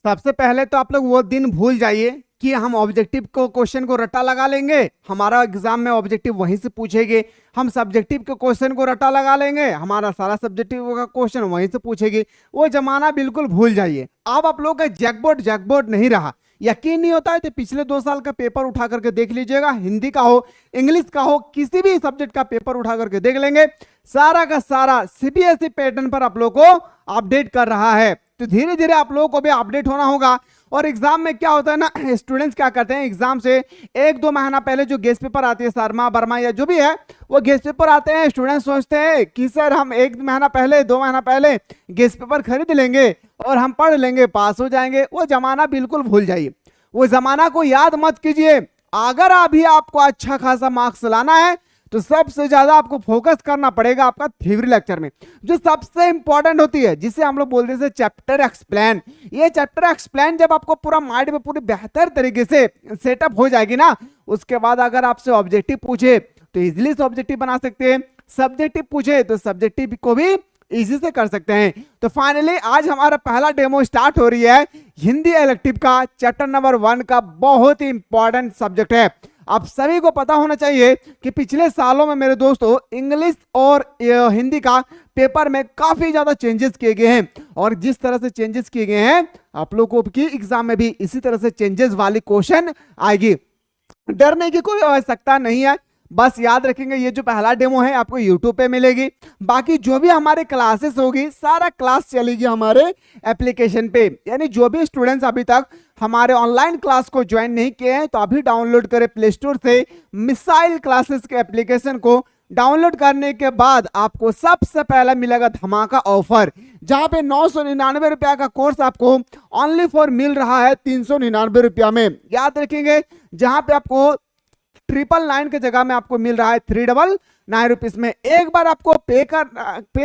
सबसे पहले तो आप लोग वो दिन भूल जाइए कि हम ऑब्जेक्टिव को क्वेश्चन को रट्टा लगा लेंगे, हमारा एग्जाम में ऑब्जेक्टिव वहीं से पूछेगी। हम सब्जेक्टिव के क्वेश्चन को रट्टा लगा लेंगे, हमारा सारा सब्जेक्टिव का क्वेश्चन वहीं से पूछेगी। वो जमाना बिल्कुल भूल जाइए। अब आप लोग का जैकबोर्ड नहीं रहा। यकीन नहीं होता है तो पिछले 2 साल का पेपर उठा करके देख लीजिएगा, हिंदी का हो, इंग्लिश का हो, किसी भी सब्जेक्ट का पेपर उठा करके देख लेंगे, सारा का सारा सीबीएसई पैटर्न पर आप लोग को अपडेट कर रहा है। तो धीरे धीरे आप लोगों को भी अपडेट होना होगा। और एग्जाम में क्या होता है ना, स्टूडेंट्स क्या करते हैं, एग्जाम से 1-2 महीना पहले जो गेस्ट पेपर आती है, शर्मा वर्मा या जो भी है, वो गेस्ट पेपर आते हैं, स्टूडेंट्स सोचते हैं कि सर हम 1 महीना पहले 2 महीना पहले गेस्ट पेपर खरीद लेंगे और हम पढ़ लेंगे, पास हो जाएंगे। वो जमाना बिल्कुल भूल जाइए, वो जमाना को याद मत कीजिए। अगर अभी आपको अच्छा खासा मार्क्स लाना है तो सबसे ज्यादा आपको फोकस करना पड़ेगा आपका थ्योरी लेक्चर में, जो सबसे इंपॉर्टेंट होती है, जिसे हम लोग बोलते हैं चैप्टर एक्सप्लेन। ये चैप्टर एक्सप्लेन जब आपको पूरा माइंड में पूरी बेहतर तरीके से सेटअप हो जाएगी ना, उसके बाद अगर आपसे ऑब्जेक्टिव पूछे तो इजिली से ऑब्जेक्टिव बना सकते हैं, सब्जेक्टिव पूछे तो सब्जेक्टिव को भी इजी से कर सकते हैं। तो फाइनली आज हमारा पहला डेमो स्टार्ट हो रही है हिंदी इलेक्टिव का, चैप्टर नंबर 1 का। बहुत ही इंपॉर्टेंट सब्जेक्ट है। आप सभी को पता होना चाहिए कि पिछले सालों में मेरे दोस्तों इंग्लिश और हिंदी का पेपर में काफी ज्यादा चेंजेस किए गए हैं, और जिस तरह से चेंजेस किए गए हैं आप लोगों की एग्जाम में भी इसी तरह से चेंजेस वाली क्वेश्चन आएगी। डरने की कोई आवश्यकता नहीं है, बस याद रखेंगे ये जो पहला डेमो है आपको यूट्यूब पे मिलेगी। बाकी जो भी हमारे क्लासेस होगी, सारा क्लास चलेगी हमारे एप्लीकेशन पे। यानी जो भी स्टूडेंट्स अभी तक हमारे ऑनलाइन क्लास को ज्वाइन नहीं किए हैं तो अभी डाउनलोड करें प्ले स्टोर से मिसाइल क्लासेस के एप्लीकेशन को। डाउनलोड करने के बाद आपको सबसे पहला मिलेगा धमाका ऑफर, जहां पे 999 रुपया का कोर्स आपको ओनली फॉर मिल रहा है 399 रुपया में। याद रखेंगे, जहां पे आपको 999 के जगह में आपको मिल रहा है 399 रुपीज में। एक बार आपको पे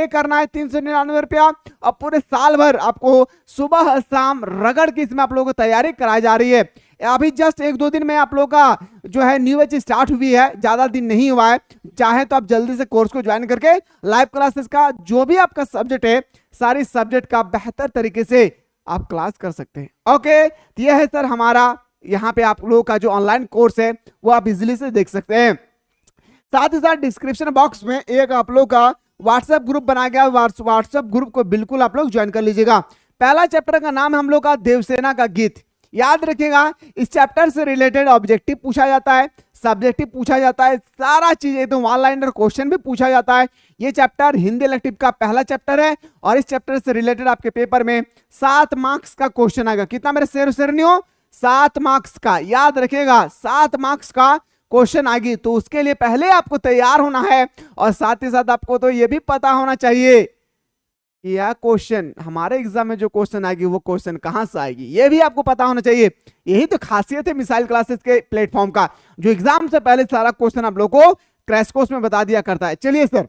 करना है 399 रुपया, और पूरे साल भर आपको सुबह शाम रगड़ की इसमें आप लोगों को तैयारी कराई जा रही है। अभी जस्ट 1-2 दिन में आप लोगों का जो है न्यू बैच स्टार्ट हुई है, ज्यादा दिन नहीं हुआ है। चाहे तो आप जल्दी से कोर्स को ज्वाइन करके लाइव क्लासेस का जो भी आपका सब्जेक्ट है, सारी सब्जेक्ट का बेहतर तरीके से आप क्लास कर सकते हैं। ओके, तो यह है सर हमारा यहाँ पे आप लोगों का जो ऑनलाइन कोर्स है वो आप इजीली से देख सकते हैं। साथ ही साथ डिस्क्रिप्शन बॉक्स में एक आप लोग का व्हाट्सएप ग्रुप बनाया गया, व्हाट्सएप ग्रुप को बिल्कुल आप लोग ज्वाइन कर लीजिएगा। पहला चैप्टर का नाम है हम लोग का देवसेना का गीत। याद रखिएगा, इस चैप्टर से रिलेटेड ऑब्जेक्टिव पूछा जाता है, सब्जेक्टिव पूछा जाता है, सारा चीज एकदम वन लाइनर क्वेश्चन भी पूछा जाता है। ये चैप्टर हिंदी इलेक्टिव का पहला चैप्टर है, और इस चैप्टर से रिलेटेड आपके पेपर में 7 मार्क्स का क्वेश्चन आएगा। कितना मेरे शेरनियों? 7 मार्क्स का। याद रखिएगा, 7 मार्क्स का क्वेश्चन आएगी। तो उसके लिए पहले आपको तैयार होना है, और साथ ही साथ आपको तो यह भी पता होना चाहिए कि यह क्वेश्चन हमारे एग्जाम में जो क्वेश्चन आएगी वो क्वेश्चन कहां से आएगी, यह भी आपको पता होना चाहिए। यही तो खासियत है मिसाइल क्लासेस के प्लेटफॉर्म का, जो एग्जाम से पहले सारा क्वेश्चन आप लोगों को क्रैश कोर्स में बता दिया करता है। चलिए सर,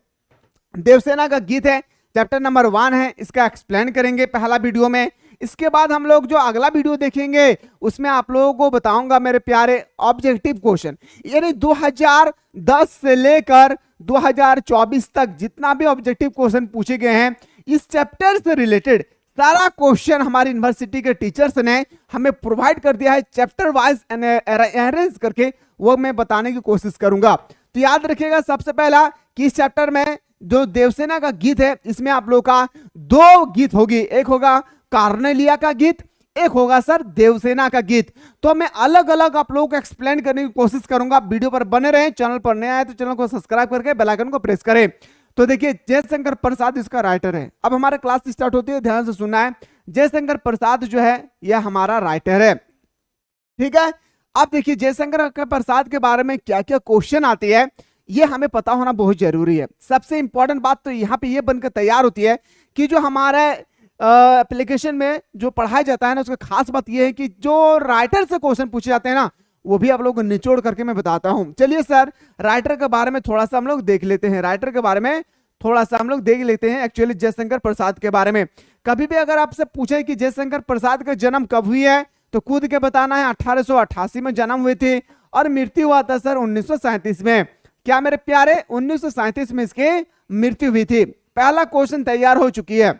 देवसेना का गीत है, चैप्टर नंबर 1 है, इसका एक्सप्लेन करेंगे पहला वीडियो में। इसके बाद हम लोग जो अगला वीडियो देखेंगे उसमें आप लोगों को बताऊंगा मेरे प्यारे ऑब्जेक्टिव क्वेश्चन, यानी 2010 से लेकर 2024 तक जितना भी ऑब्जेक्टिव क्वेश्चन पूछे गए हैं इस चैप्टर से रिलेटेड सारा क्वेश्चन हमारी यूनिवर्सिटी के टीचर्स ने हमें प्रोवाइड कर दिया है, चैप्टर वाइज अरेंज करके वो मैं बताने की कोशिश करूंगा। तो याद रखिएगा सबसे पहला कि इस चैप्टर में जो देवसेना का गीत है इसमें आप लोग का 2 गीत होगी, एक होगा कार्नेलिया का गीत, एक होगा सर देवसेना का गीत। तो मैं अलग अलग आप लोगों को एक्सप्लेन करने की कोशिश करूंगा। वीडियो पर बने रहें, चैनल पर नए आए तो चैनल को सब्सक्राइब करके बेल आइकन को प्रेस करें। तो देखिए, जयशंकर प्रसाद इसका राइटर है। अब हमारा क्लास स्टार्ट होती है, ध्यान से सुनना है। जयशंकर प्रसाद जो है यह हमारा राइटर है, ठीक है। अब देखिए जयशंकर प्रसाद के बारे में क्या क्या क्वेश्चन आती है ये हमें पता होना बहुत जरूरी है। सबसे इंपॉर्टेंट बात तो यहाँ पे ये बनकर तैयार होती है कि जो हमारे एप्लीकेशन में जो पढ़ाया जाता है ना, उसका खास बात यह है कि जो राइटर से क्वेश्चन पूछे जाते हैं ना, वो भी आप लोगों को निचोड़ करके मैं बताता हूं। चलिए सर, राइटर के बारे में थोड़ा सा हम लोग देख लेते हैं। राइटर के बारे में थोड़ा सा हम लोग देख लेते हैं एक्चुअली जयशंकर प्रसाद के बारे में। कभी भी अगर आपसे पूछे कि जयशंकर प्रसाद का जन्म कब हुई है तो कूद के बताना है 1888 में जन्म हुए थे और मृत्यु हुआ था सर 1937 में। क्या मेरे प्यारे, 1937 में इसकी मृत्यु हुई थी। पहला क्वेश्चन तैयार हो चुकी है।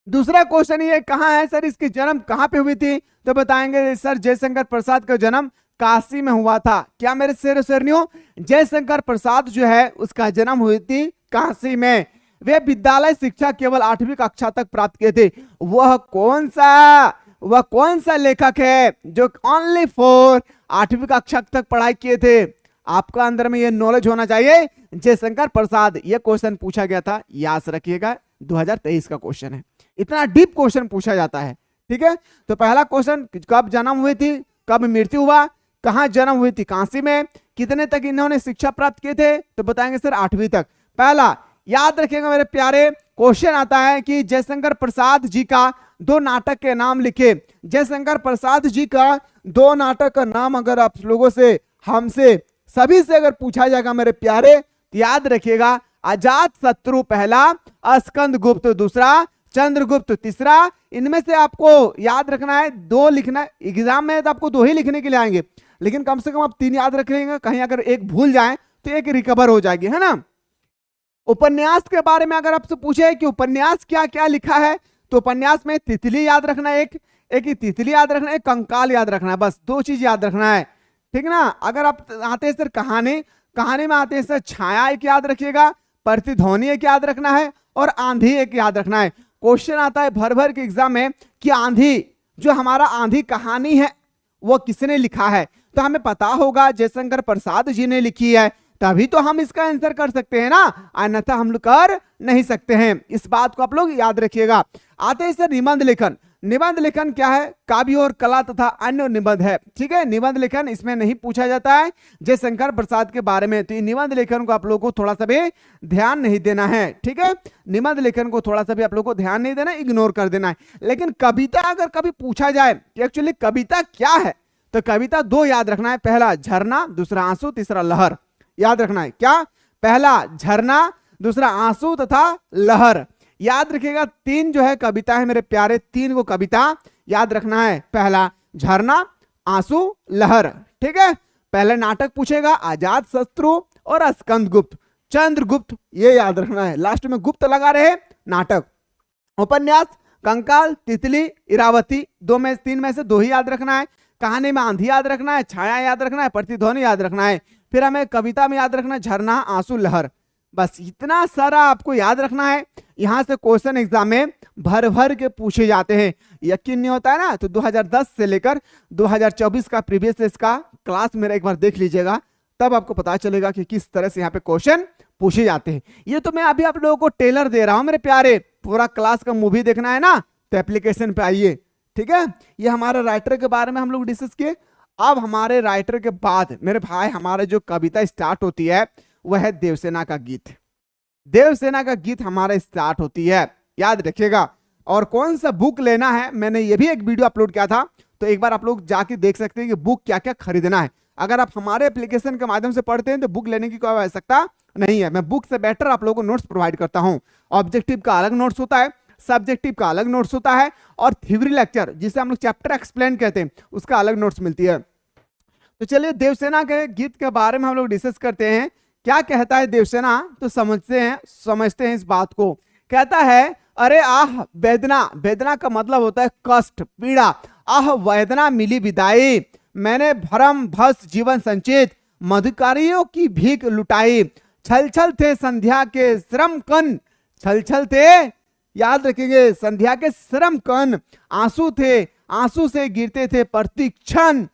दूसरा क्वेश्चन ये कहाँ है सर, इसकी जन्म कहाँ पे हुई थी, तो बताएंगे सर जयशंकर प्रसाद का जन्म काशी में हुआ था। क्या मेरे शेर शेरनियों, जयशंकर प्रसाद जो है उसका जन्म हुई थी काशी में। वे विद्यालय शिक्षा केवल 8वीं कक्षा तक प्राप्त किए थे। वह कौन सा लेखक है जो ओनली फॉर 8वीं कक्षा तक पढ़ाई किए थे। आपका अंदर में ये नॉलेज होना चाहिए, जयशंकर प्रसाद। ये क्वेश्चन पूछा गया था, याद रखिएगा, 2023 का क्वेश्चन है। इतना डीप क्वेश्चन पूछा जाता है, ठीक है। तो पहला क्वेश्चन, कब जन्म हुई थी, कब मृत्यु हुआ, कहां जन्म हुई थी, काशी में, कितने तक इन्होंने शिक्षा प्राप्त किए थे, तो बताएंगे सर 8वीं तक। पहला याद रखिएगा मेरे प्यारे, क्वेश्चन आता है कि जयशंकर प्रसाद जी का 2 नाटक के नाम लिखे। जयशंकर प्रसाद जी का 2 नाटक का नाम अगर आप लोगों से, हमसे, सभी से अगर पूछा जाएगा मेरे प्यारे, तो याद रखिएगा, अजात शत्रु पहला, स्कंद गुप्त दूसरा, चंद्रगुप्त तीसरा। इनमें से आपको याद रखना है, 2 लिखना है। एग्जाम में तो आपको 2 ही लिखने के लिए आएंगे, लेकिन कम से कम आप 3 याद रख लेंगे, कहीं अगर एक भूल जाए तो एक रिकवर हो जाएगी, है ना। उपन्यास के बारे में अगर आपसे पूछे कि उपन्यास क्या क्या लिखा है, तो उपन्यास में तितली याद रखना है, एक ही तितली याद रखना है, एक कंकाल याद रखना है, बस 2 चीज याद रखना है, ठीक ना। अगर आप आते हैं सर कहानी में आते हैं सर, छाया एक याद रखिएगा, प्रतिध्वनि एक याद रखना है, और आंधी एक याद रखना है। क्वेश्चन आता है भर भर के एग्जाम में कि आंधी, जो हमारा आंधी कहानी है वो किसने लिखा है, तो हमें पता होगा जयशंकर प्रसाद जी ने लिखी है, तभी तो हम इसका आंसर कर सकते हैं ना, अन्यथा हम लोग कर नहीं सकते हैं। इस बात को आप लोग याद रखिएगा। आते हैं सर निबंध लेखन। निबंध लेखन क्या है, काव्य और कला तथा अन्य निबंध है, ठीक है। निबंध लेखन इसमें नहीं पूछा जाता है जयशंकर प्रसाद के बारे में, तो निबंध लेखन को आप लोगों को थोड़ा सा भी ध्यान नहीं देना है, ठीक है। निबंध लेखन को थोड़ा सा भी आप लोगों को ध्यान नहीं देना, इग्नोर कर देना है। लेकिन कविता अगर कभी पूछा जाए कि एक्चुअली कविता क्या है, तो कविता 2 याद रखना है, पहला झरना, दूसरा आंसू, तीसरा लहर। याद रखना है क्या, पहला झरना, दूसरा आंसू तथा लहर। याद रखिएगा 3 जो है कविता है मेरे प्यारे, 3 को कविता याद रखना है, पहला झरना, आंसू, लहर, ठीक है। पहले नाटक पूछेगा अजात शत्रु और स्कंदगुप्त, चंद्रगुप्त, ये याद रखना है, लास्ट में गुप्त लगा रहे नाटक। उपन्यास कंकाल, तितली, इरावती, 3 में से 2 ही याद रखना है। कहानी में आंधी याद रखना है, छाया याद रखना है, प्रतिध्वनि याद रखना है। फिर हमें कविता में याद रखना है झरना, आंसू, लहर, बस इतना सारा आपको याद रखना है। यहां से क्वेश्चन एग्जाम में भर भर के पूछे जाते हैं, यकीन नहीं होता है ना, तो 2010 से लेकर 2024 का प्रीवियस इसका क्लास मेरा एक बार देख लीजिएगा, तब आपको पता चलेगा कि किस तरह से यहाँ पे क्वेश्चन पूछे जाते हैं। ये तो मैं अभी आप लोगों को टेलर दे रहा हूं मेरे प्यारे, पूरा क्लास का मूवी देखना है ना, तो एप्लीकेशन पे आइए, ठीक है। ये हमारे राइटर के बारे में हम लोग डिस्कस किए। अब हमारे राइटर के बाद मेरे भाई हमारे जो कविता स्टार्ट होती है वह है देवसेना का गीत। देवसेना का गीत हमारा स्टार्ट होती है, याद रखिएगा। और कौन सा बुक लेना है, मैंने ये भी एक वीडियो अपलोड किया था, तो एक बार आप लोग जाके देख सकते हैं कि बुक क्या क्या खरीदना है। अगर आप हमारे एप्लीकेशन के माध्यम से पढ़ते हैं तो बुक लेने की कोई आवश्यकता नहीं है। मैं बुक से बेटर आप लोगों को नोट्स प्रोवाइड करता हूं। ऑब्जेक्टिव का अलग नोट्स होता है, सब्जेक्टिव का अलग नोट्स होता है, और थ्योरी लेक्चर जिसे हम लोग चैप्टर एक्सप्लेन कहते हैं उसका अलग नोट्स मिलती है। तो चलिए देवसेना के गीत के बारे में हम लोग डिस्कस करते हैं। क्या कहता है देवसेना, तो समझते हैं इस बात को। कहता है अरे आह वेदना, वेदना का मतलब होता है कष्ट, पीड़ा। आह वेदना मिली विदाई, मैंने भरम भस जीवन संचित, मधुकारियों की भीख लुटाई। छल छल थे संध्या के श्रम कन, छल छल थे, याद रखेंगे, संध्या के श्रम कन। आंसू थे, आंसू से गिरते थे प्रतिक्षण,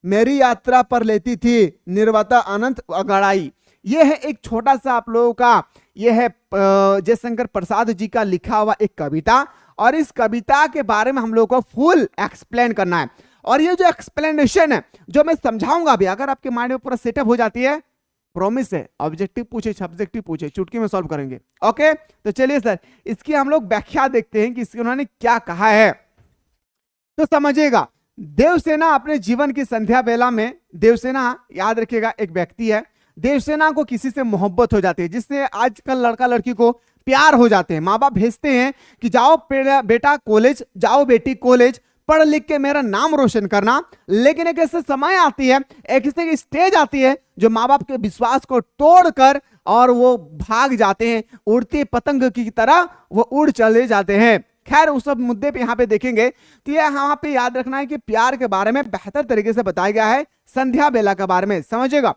मेरी यात्रा पर लेती थी निर्वता अनंत अगड़ाई। यह है एक छोटा सा आप लोगों का, यह है जयशंकर प्रसाद जी का लिखा हुआ एक कविता, और इस कविता के बारे में हम लोगों को फुल एक्सप्लेन करना है। और ये जो एक्सप्लेनेशन है जो मैं समझाऊंगा भी, अगर आपके माइंड में पूरा सेटअप हो जाती है, प्रॉमिस है ऑब्जेक्टिव पूछे सब्जेक्टिव पूछे चुटकी में सॉल्व करेंगे। ओके, तो चलिए सर इसकी हम लोग व्याख्या देखते हैं कि इसकी उन्होंने क्या कहा है, तो समझिएगा। देवसेना अपने जीवन की संध्या बेला में, देवसेना याद रखिएगा एक व्यक्ति है, देवसेना को किसी से मोहब्बत हो जाती है, जिससे आजकल लड़का लड़की को प्यार हो जाते हैं। माँ बाप भेजते हैं कि जाओ बेटा कॉलेज, जाओ बेटी कॉलेज, पढ़ लिख के मेरा नाम रोशन करना। लेकिन एक ऐसे समय आती है, एक ऐसे स्टेज आती है जो माँ बाप के विश्वास को तोड़कर और वो भाग जाते हैं, उड़ती पतंग की तरह वो उड़ चले जाते हैं। खैर उस सब मुद्दे पे यहाँ पे देखेंगे। तो ये यहाँ पे याद रखना है कि प्यार के बारे में बेहतर तरीके से बताया गया है संध्या बेला के बारे में, समझिएगा।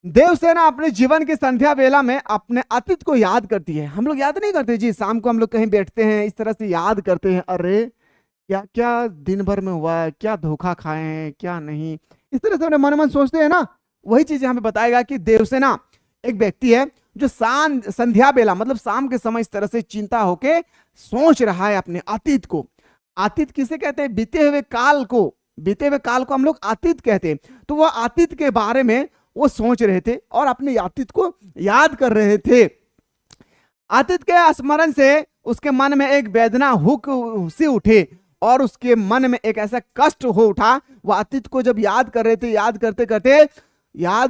देवसेना अपने जीवन की संध्या बेला में अपने अतीत को याद करती है। हम लोग याद नहीं करते जी, शाम को हम लोग कहीं बैठते हैं इस तरह से याद करते हैं, अरे क्या क्या दिन भर में हुआ है, क्या धोखा खाए हैं क्या नहीं, इस तरह से अपने मन मन सोचते हैं ना। वही चीज यहाँ पे बताएगा कि देवसेना एक व्यक्ति है जो संध्या बेला मतलब शाम के समय इस तरह से चिंता होके सोच रहा है अपने अतीत को। अतीत किसे कहते हैं? बीते हुए काल को, बीते हुए काल को हम लोग अतीत कहते हैं। तो वह अतीत के बारे में वो सोच रहे थे और अपने अतीत को याद कर रहे थे। अतीत के स्मरण से उसके मन में एक वेदना हुक से उठे और उसके मन में एक ऐसा कष्ट हो उठा। वह अतीत को जब याद कर रहे थे, याद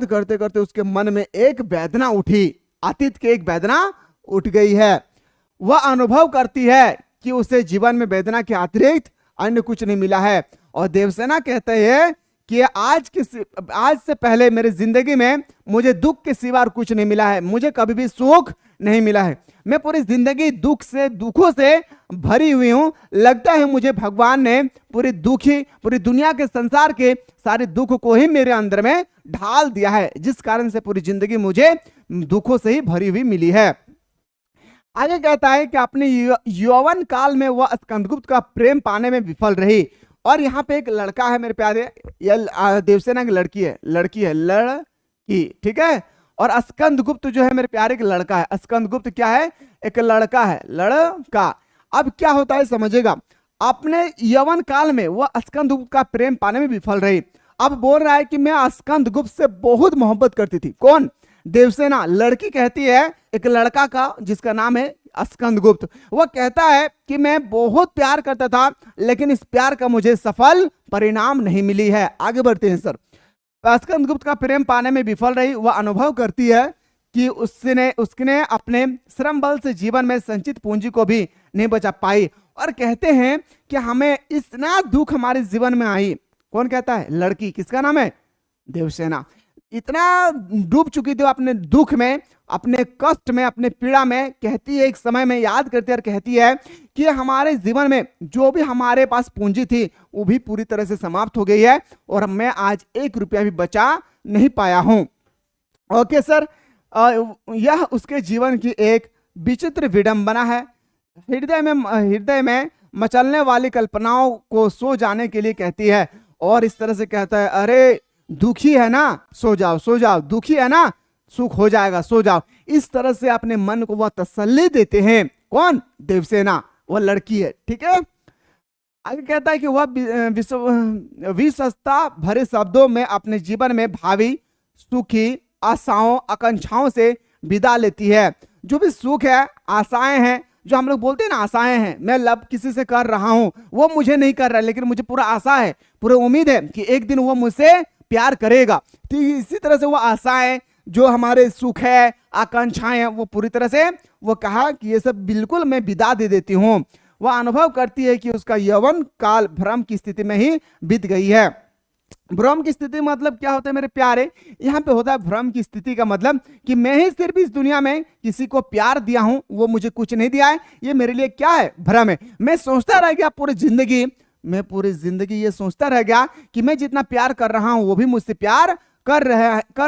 करते करते उसके मन में एक वेदना उठी, अतीत की एक वेदना उठ गई है। वह अनुभव करती है कि उसे जीवन में वेदना के अतिरिक्त अन्य कुछ नहीं मिला है। और देवसेना कहते हैं कि आज से पहले मेरी जिंदगी में मुझे दुख के सिवा और कुछ नहीं मिला है, मुझे कभी भी सुख नहीं मिला है। मैं पूरी जिंदगी दुखों से भरी हुई हूं। लगता है मुझे भगवान ने पूरी दुनिया के संसार के सारे दुख को ही मेरे अंदर में ढाल दिया है, जिस कारण से पूरी जिंदगी मुझे दुखों से ही भरी हुई मिली है। आगे कहता है कि अपने यौवन काल में वह स्कंदगुप्त का प्रेम पाने में विफल रही। और यहाँ पे एक लड़का है मेरे प्यारे, यह देवसेना की लड़की है, ठीक है। और स्कंदगुप्त जो है मेरे प्यारे एक लड़का है। स्कंदगुप्त क्या है? एक लड़का है, लड़का। अब क्या होता है समझेगा, अपने यौवन काल में वह स्कंदगुप्त का प्रेम पाने में विफल रही। अब बोल रहा है कि मैं स्कंदगुप्त से बहुत मोहब्बत करती थी। कौन? देवसेना। लड़की कहती है एक लड़का का जिसका नाम है स्कंदगुप्त, वह कहता है कि मैं बहुत प्यार करता था, लेकिन इस प्यार का मुझे सफल परिणाम नहीं मिली है। आगे बढ़ते हैं सर। स्कंदगुप्त का प्रेम पाने में विफल रही। वह अनुभव करती है कि उसने अपने श्रम बल से जीवन में संचित पूंजी को भी नहीं बचा पाई। और कहते हैं कि हमें इतना दुख हमारे जीवन में आई। कौन कहता है? लड़की। किसका नाम है? देवसेना। इतना डूब चुकी थी अपने दुख में, अपने कष्ट में, अपने पीड़ा में। कहती है एक समय में याद करती है और कहती है कि हमारे जीवन में जो भी हमारे पास पूंजी थी वो भी पूरी तरह से समाप्त हो गई है और मैं आज 1 रुपया भी बचा नहीं पाया हूं। ओके सर, यह उसके जीवन की एक विचित्र विडंबना है। हृदय में मचलने वाली कल्पनाओं को सो जाने के लिए कहती है और इस तरह से कहता है, अरे दुखी है ना, सो जाओ, दुखी है ना, सुख हो जाएगा, सो जाओ। इस तरह से अपने मन को वह तसल्ली देते हैं। कौन? देवसेना। वह लड़की है, ठीक है। आगे कहता है कि वह विश्वसता भरे शब्दों में अपने जीवन में भावी सुखी आशाओं आकांक्षाओं से विदा लेती है। जो भी सुख है, आशाएं हैं, जो हम लोग बोलते हैं ना आशाएं हैं, मैं लव किसी से कर रहा हूं, वो मुझे नहीं कर रहा है, लेकिन मुझे पूरा आशा है, पूरा उम्मीद है कि एक दिन वो मुझसे प्यार करेगा। तो इसी तरह से वो आशाएं, जो हमारे सुख है, आकांक्षाएं हैं, वो पूरी तरह से वो कहा कि ये सब बिल्कुल मैं विदा दे देती हूँ। वह अनुभव करती है कि उसका यौवन काल भ्रम की स्थिति में ही बीत गई है। भ्रम की स्थिति मतलब क्या होता है मेरे प्यारे? यहाँ पे होता है भ्रम की स्थिति का मतलब कि मैं ही सिर्फ इस दुनिया में किसी को प्यार दिया हूं, वो मुझे कुछ नहीं दिया है, ये मेरे लिए क्या है? भ्रम है। मैं सोचता रह गया पूरी जिंदगी ये सोचता रह गया कि मैं जितना प्यार कर रहा हूं वो भी मुझसे प्यार कर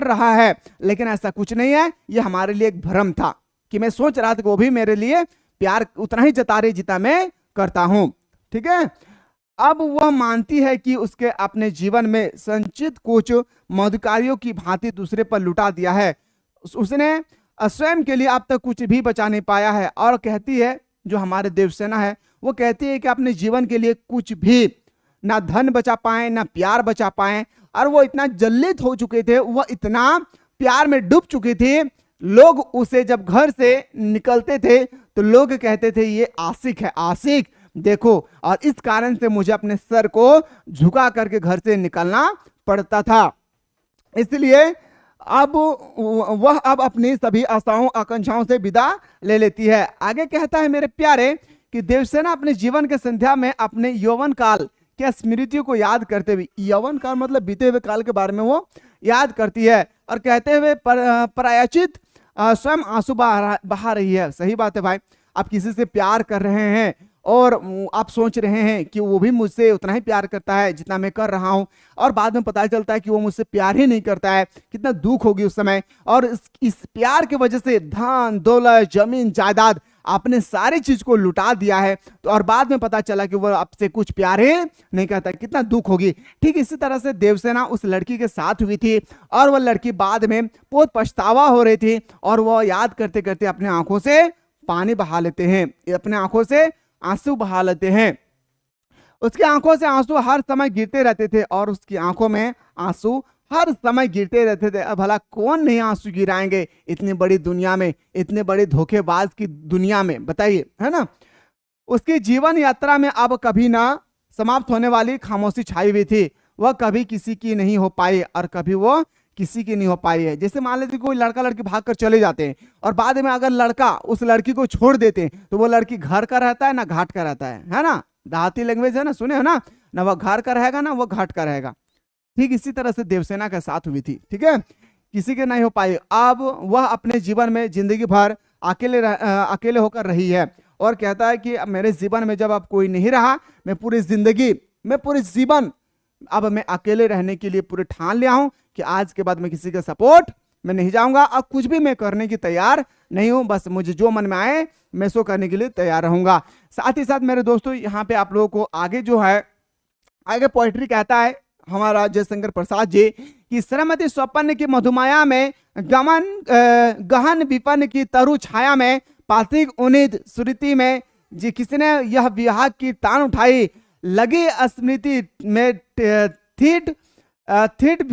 रहा है, लेकिन ऐसा कुछ नहीं है। ये हमारे लिए एक भ्रम था कि मैं सोच रहा था कि वो भी मेरे लिए प्यार उतना ही जता रही जितना मैं करता हूं, ठीक है। अब वह मानती है कि उसके अपने जीवन में संचित कुछ मधुकारियों की भांति दूसरे पर लुटा दिया है। उसने स्वयं के लिए अब तक कुछ भी बचा नहीं पाया है। और कहती है, जो हमारे देवसेना है, वो कहती है कि अपने जीवन के लिए कुछ भी ना धन बचा पाए, ना प्यार बचा पाए। और वो इतना जल्लित हो चुके थे, वह इतना प्यार में डूब चुके थे। लोग उसे जब घर से निकलते थे तो लोग कहते थे ये आशिक है, आशिक देखो। और इस कारण से मुझे अपने सर को झुका करके घर से निकलना पड़ता था। इसलिए अब वह अपनी सभी आशाओं आकांक्षाओं से विदा ले लेती है। आगे कहता है मेरे प्यारे कि देवसेना अपने जीवन के संध्या में अपने यौवन काल के स्मृतियों को याद करते हुए, यौवन काल मतलब बीते हुए काल के बारे में वो याद करती है और कहते हुए प्रायश्चित स्वयं आंसू बहा रही है। सही बात है भाई। आप किसी से प्यार कर रहे हैं और आप सोच रहे हैं कि वो भी मुझसे उतना ही प्यार करता है जितना मैं कर रहा हूं, और बाद में पता चलता है कि वो मुझसे प्यार ही नहीं करता है, कितना दुख होगी उस समय। और इस प्यार की वजह से धन दौलत जमीन जायदाद आपने सारी चीज को लुटा दिया है, तो और बाद में पता चला कि वो आपसे कुछ प्यार ही नहीं करता, कितना दुख होगी। ठीक इसी तरह से देवसेना उस लड़की के साथ हुई थी, और वह लड़की बाद में बहुत पछतावा हो रही थी, और वह याद करते करते अपने आंखों से पानी बहा लेते हैं, अपने आंखों से आंसू बहा लेते हैं। उसकी आंखों से आंसू हर समय गिरते रहते थे, और उसकी आंखों में आंसू हर समय गिरते रहते थे। अब भला कौन नहीं आंसू गिराएंगे इतनी बड़ी दुनिया में, इतने बड़े धोखेबाज की दुनिया में, बताइए, है ना। उसकी जीवन यात्रा में अब कभी ना समाप्त होने वाली खामोशी छाई हुई थी। वह कभी किसी की नहीं हो पाई, और कभी वो किसी की नहीं हो पाई है। जैसे मान लेते कोई लड़का लड़की भाग कर चले जाते हैं, और बाद में अगर लड़का उस लड़की को छोड़ देते हैं, तो वो लड़की घर का रहता है ना घाट का रहता है ना। देहाती लैंग्वेज है ना, सुने हो ना, ना वह घर का रहेगा ना वो घाट का रहेगा। ठीक इसी तरह से देवसेना के साथ हुई थी, ठीक है, किसी के नहीं हो पाई। अब वह अपने जीवन में जिंदगी भर अकेले होकर रही है, और कहता है कि मेरे जीवन में जब अब कोई नहीं रहा, मैं पूरी जिंदगी, मैं पूरे जीवन अब मैं अकेले रहने के लिए पूरे ठान लिया हूं कि आज के बाद मैं किसी का सपोर्ट मैं नहीं जाऊंगा, अब कुछ भी मैं करने की तैयार नहीं हूं, बस मुझे जो मन में आए मैं सो करने के लिए तैयार रहूंगा। साथ ही साथ मेरे दोस्तों यहाँ पे आप लोगों को आगे जो है, आगे पोएट्री कहता है हमारा जयशंकर प्रसाद जी कि श्रीमती स्वप्न की मधुमाया में गहन विपन की तरु छाया में पार्थिव उन्नीद सुरीति में जी किसने यह विवाह की तान उठाई, लगी स्मृति में थीट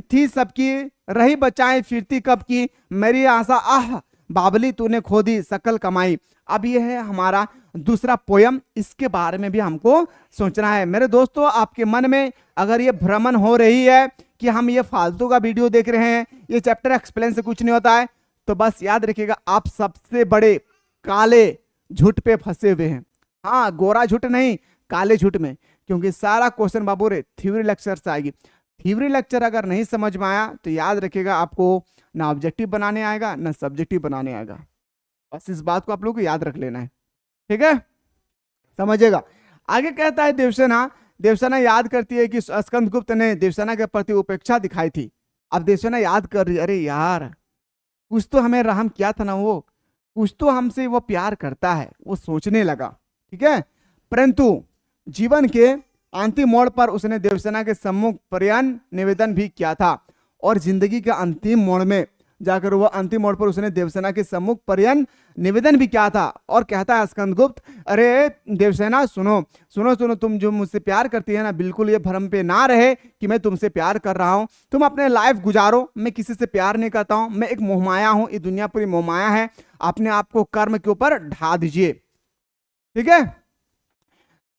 थी सबकी, रही बचाएं फिरती कब की, मेरी आशा आह बाबली तूने खो दी सकल कमाई। अब यह है हमारा दूसरा पोयम, इसके बारे में भी हमको सोचना है। मेरे दोस्तों, आपके मन में अगर ये भ्रमण हो रही है कि हम ये फालतू का वीडियो देख रहे हैं, ये चैप्टर एक्सप्लेन से कुछ नहीं होता है, तो बस याद रखिएगा आप सबसे बड़े काले झूठ पे फंसे हुए हैं। हाँ, गोरा झूठ नहीं, काले झूठ में, क्योंकि सारा क्वेश्चन बाबू रे थ्योरी लेक्चर से आएगी। थ्योरी लेक्चर अगर नहीं समझ में आया तो याद रखिएगा आपको ना ऑब्जेक्टिव बनाने आएगा ना सब्जेक्टिव बनाने आएगा। बस इस बात को आप लोगों को याद रख लेना है, ठीक है, समझिएगा। आगे कहता है देवसेना याद करती है कि स्कंदगुप्त ने देवसेना के प्रति उपेक्षा दिखाई थी। अब देवसेना याद कर रही, अरे यार कुछ तो हमें रहम किया था ना, वो कुछ तो हमसे वो प्यार करता है, वो सोचने लगा, ठीक है। परंतु जीवन के अंतिम मोड़ पर उसने देवसेना के सम्मुख प्रयाण निवेदन भी किया था, और जिंदगी के अंतिम मोड़ में जाकर वह अंतिम मोड़ पर उसने देवसेना के सम्मुख प्रयाण निवेदन भी किया था। और कहता है स्कंदगुप्त, अरे देवसेना सुनो सुनो सुनो, तुम जो मुझसे प्यार करती है ना, बिल्कुल ये भ्रम पे ना रहे कि मैं तुमसे प्यार कर रहा हूं। तुम अपने लाइफ गुजारो, मैं किसी से प्यार नहीं करता हूं, मैं एक मोहमाया हूं, ये दुनिया पूरी मोहमाया है, अपने आप को कर्म के ऊपर ढा दीजिए, ठीक है।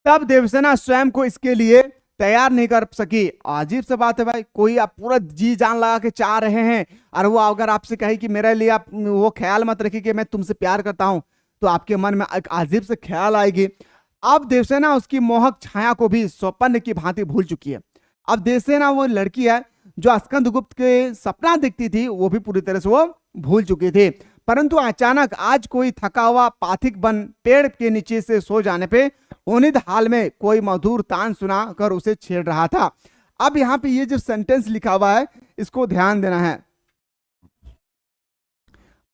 तब देवसेना स्वयं को इसके लिए तैयार नहीं कर सकी। अजीब सा बात है भाई, कोई आप पूरा जी जान लगा के चाह रहे हैं, और वो अगर आपसे कहे कि मेरे लिए आप वो ख्याल मत रखिए कि मैं तुमसे प्यार करता हूं, तो आपके मन में एक अजीब से ख्याल आएगी। अब देवसेना उसकी मोहक छाया को भी स्वप्न की भांति भूल चुकी है। अब देवसेना वो लड़की है जो स्कंदगुप्त के सपना दिखती थी, वो भी पूरी तरह से वो भूल चुकी थी। परंतु अचानक आज कोई थका हुआ पाथिक बन पेड़ के नीचे से सो जाने पे उन्नीद हाल में कोई मधुर तान सुना कर उसे छेड़ रहा था। अब यहाँ पे ये जो सेंटेंस लिखा हुआ है इसको ध्यान देना है।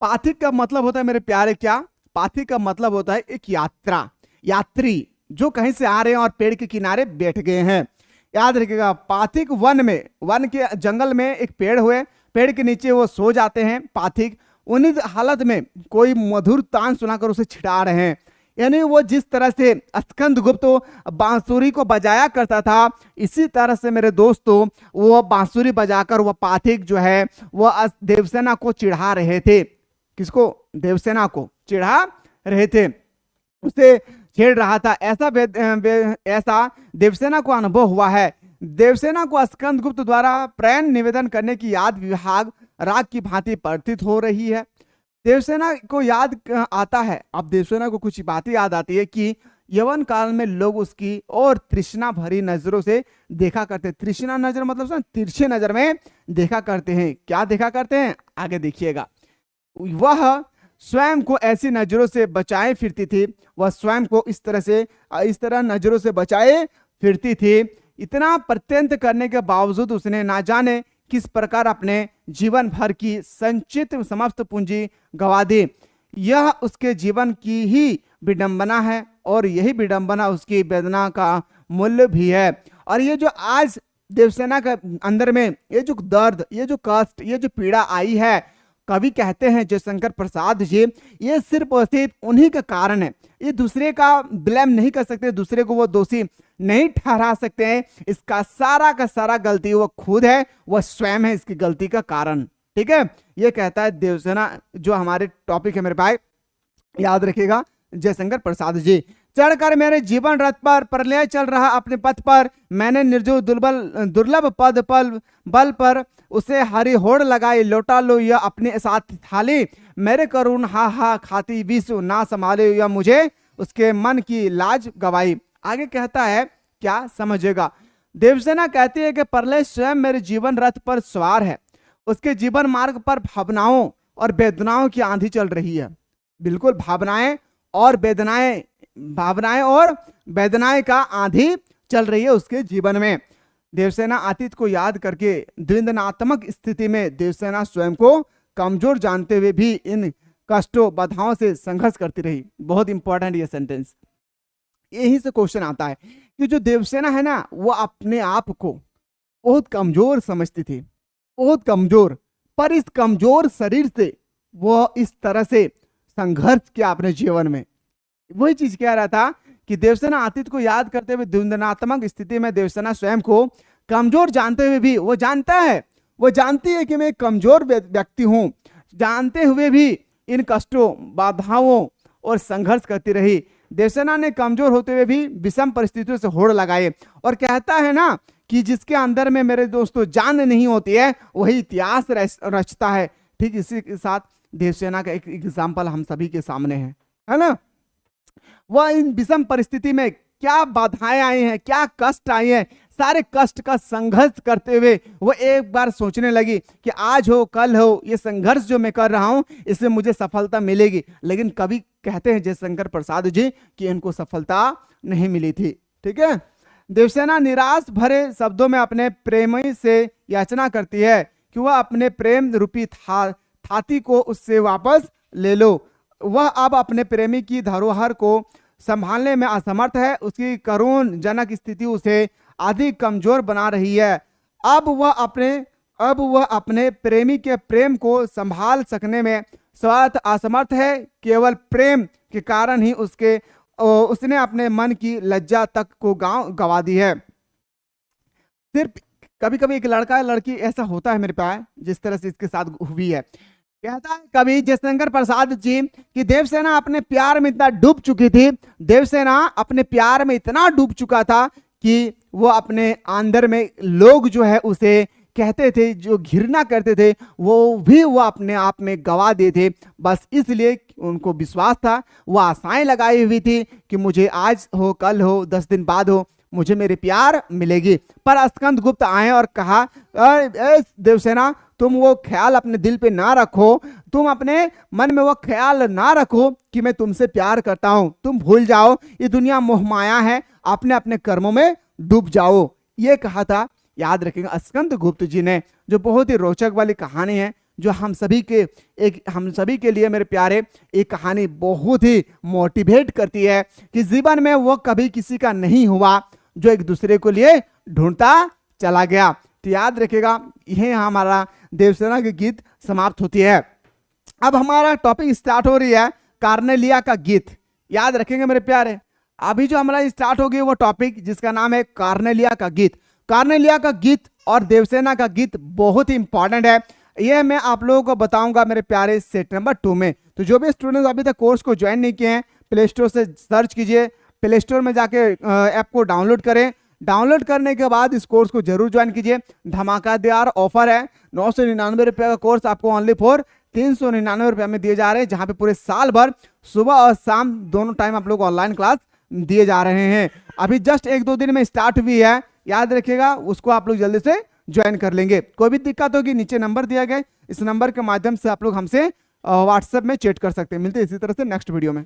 पाथिक का मतलब होता है मेरे प्यारे, क्या पाथिक का मतलब होता है एक यात्री जो कहीं से आ रहे हैं और पेड़ के किनारे बैठ गए हैं। याद रखिएगा, पाथिक वन के जंगल में एक पेड़ हुए, पेड़ के नीचे वो सो जाते हैं पाथिक, उन्नीद हालत में कोई मधुर तान सुनाकर उसे छिड़ा रहे हैं। यानी वो जिस तरह से स्कंदगुप्त बांसुरी को बजाया करता था, इसी तरह से मेरे दोस्तों वो बांसुरी बजाकर वो पाथिक जो है वो देवसेना को चिढ़ा रहे थे। किसको? देवसेना को चिढ़ा रहे थे, उसे छेड़ रहा था। ऐसा देवसेना को अनुभव हुआ है। देवसेना को स्कंदगुप्त द्वारा प्रेम निवेदन करने की याद विभाग राग की भांति प्रतीत हो रही है। देवसेना को याद आता है, अब देवसेना को कुछ बातें याद आती है कि यौवन काल में लोग उसकी और तृष्णा भरी नजरों से देखा करते। तृष्णा नजर मतलब तिरछे नजर में देखा करते हैं। क्या देखा करते हैं? आगे देखिएगा। वह स्वयं को ऐसी नजरों से बचाए फिरती थी, वह स्वयं को इस तरह नजरों से बचाए फिरती थी। इतना प्रत्यंत करने के बावजूद उसने ना जाने किस प्रकार अपने जीवन भर की संचित समस्त पूंजी गंवा दी। यह उसके जीवन की ही विडंबना है और यही विडंबना उसकी वेदना का मूल्य भी है। और ये जो आज देवसेना के अंदर में ये जो दर्द, ये जो कष्ट, ये जो पीड़ा आई है, कवि कहते हैं जयशंकर प्रसाद जी, ये सिर्फ और सिर्फ उन्हीं का कारण है। ये दूसरे का ब्लेम नहीं कर सकते, दूसरे को वो दोषी नहीं ठहरा सकते हैं। इसका सारा का सारा गलती वो खुद है, वह स्वयं है इसकी गलती का कारण। ठीक है, ये कहता है देवसेना, जो हमारे टॉपिक है मेरे भाई, याद रखिएगा, जयशंकर प्रसाद जी। चढ़कर मेरे जीवन रथ पर प्रलय चल रहा अपने पथ पर, मैंने निर्जो दुर्लभ पद बल पर उसे हरी होड़ लगाई, लौटा लो यह अपने साथ थाली, मेरे करुण हा हा खाती विश्व ना संभाले यह मुझे उसके मन की लाज गवाई। आगे कहता है क्या समझेगा, देवसेना कहती है कि प्रलय स्वयं मेरे जीवन रथ पर सवार है, उसके जीवन मार्ग पर भावनाओं और वेदनाओं की आंधी चल रही है। बिल्कुल भावनाएं और वेदनाएं का आंधी चल रही है उसके जीवन में। देवसेना अतीत को याद करके द्वंद्वात्मक स्थिति में देवसेना स्वयं को कमजोर जानते हुए भी इन कष्टों बाधाओं से संघर्ष करती रही। बहुत इंपॉर्टेंट ये सेंटेंस, यहीं से क्वेश्चन आता है कि जो देवसेना है ना, वो अपने आप को बहुत कमजोर समझती थी, बहुत कमजोर, पर इस कमजोर शरीर से वो इस तरह से संघर्ष किया अपने जीवन में। वही चीज कह रहा था कि देवसेना अतीत को याद करते हुए द्वंद्वात्मक स्थिति में देवसेना स्वयं को कमजोर जानते हुए भी, वो जानता है, वो जानती है कि मैं एक कमजोर व्यक्ति हूं, जानते हुए भी इन कष्टों, बाधाओं और संघर्ष करती रही। देवसेना ने कमजोर होते हुए भी विषम परिस्थितियों से होड़ लगाए, और कहता है ना कि जिसके अंदर में मेरे दोस्तों जान नहीं होती है वही इतिहास रचता है। ठीक इसी के साथ देवसेना का एक एग्जाम्पल हम सभी के सामने है ना। वह इन विषम परिस्थिति में क्या बाधाएं आई हैं, क्या कष्ट आए हैं, सारे कष्ट का संघर्ष करते हुए वो एक बार सोचने लगी कि आज हो कल हो, ये संघर्ष जो मैं कर रहा हूं इससे मुझे सफलता मिलेगी। लेकिन कवि कहते हैं जयशंकर प्रसाद जी कि इनको सफलता नहीं मिली थी। ठीक है, देवसेना निराश भरे शब्दों में अपने प्रेमी से याचना करती है कि वह अपने प्रेम रूपी थाती को उससे वापस ले लो। वह अब अपने प्रेमी की धरोहर को संभालने में असमर्थ है, उसकी करुण जनक स्थिति उसे अधिक कमजोर बना रही है। अब वह अपने प्रेमी के प्रेम को संभाल सकने में स्वतः असमर्थ है। केवल प्रेम के कारण ही उसने अपने मन की लज्जा तक को गवा दी है। सिर्फ कभी कभी एक लड़का लड़की ऐसा होता है मेरे पास, जिस तरह से इसके साथ हुई है। कहता है कवि जयशंकर प्रसाद जी कि देवसेना अपने प्यार में इतना डूब चुकी थी, देवसेना अपने प्यार में इतना डूब चुका था कि वो अपने अंदर में लोग जो है उसे कहते थे, जो घृणा करते थे, वो अपने आप में गवा दिए थे। बस इसलिए उनको विश्वास था, वो आशाएं लगाई हुई थी कि मुझे आज हो कल हो 10 दिन बाद हो मुझे मेरे प्यार मिलेगी। पर स्कंद गुप्त आए और कहा देवसेना तुम वो ख्याल अपने दिल पे ना रखो, तुम अपने मन में वो ख्याल ना रखो कि मैं तुमसे प्यार करता हूं, तुम भूल जाओ, ये दुनिया मोहमाया है, अपने अपने कर्मों में डूब जाओ। ये कहा था, याद रखेंगे, स्कंद गुप्त जी ने, जो बहुत ही रोचक वाली कहानी है, जो हम सभी के लिए मेरे प्यारे एक कहानी बहुत ही मोटिवेट करती है कि जीवन में वो कभी किसी का नहीं हुआ जो एक दूसरे को लिए ढूंढता चला गया। तो याद रखिएगा, यह हमारा देवसेना के गीत समाप्त होती है। अब हमारा टॉपिक स्टार्ट हो रही है कार्नेलिया का गीत। याद रखेंगे मेरे प्यारे, अभी जो हमारा स्टार्ट हो गई वो टॉपिक जिसका नाम है कार्नेलिया का गीत। कार्नेलिया का गीत और देवसेना का गीत बहुत ही इंपॉर्टेंट है। यह मैं आप लोगों को बताऊंगा मेरे प्यारे सेट नंबर 2 में। तो जो भी स्टूडेंट्स अभी तक कोर्स को ज्वाइन नहीं किए हैं, प्ले स्टोर से सर्च कीजिए, प्ले स्टोर में जाके ऐप को डाउनलोड करें। डाउनलोड करने के बाद इस कोर्स को जरूर ज्वाइन कीजिए। धमाकेदार ऑफर है, 999 रुपये का कोर्स आपको ओनली फॉर 399 रुपये में दिए जा रहे हैं, जहां पे पूरे साल भर सुबह और शाम दोनों टाइम आप लोग ऑनलाइन क्लास दिए जा रहे हैं। अभी जस्ट 1-2 दिन में स्टार्ट हुई है, याद रखिएगा, उसको आप लोग जल्दी से ज्वाइन कर लेंगे। कोई भी दिक्कत होगी नीचे नंबर दिया गया, इस नंबर के माध्यम से आप लोग हमसे व्हाट्सएप में चैट कर सकते हैं। मिलते हैं इसी तरह से नेक्स्ट वीडियो में।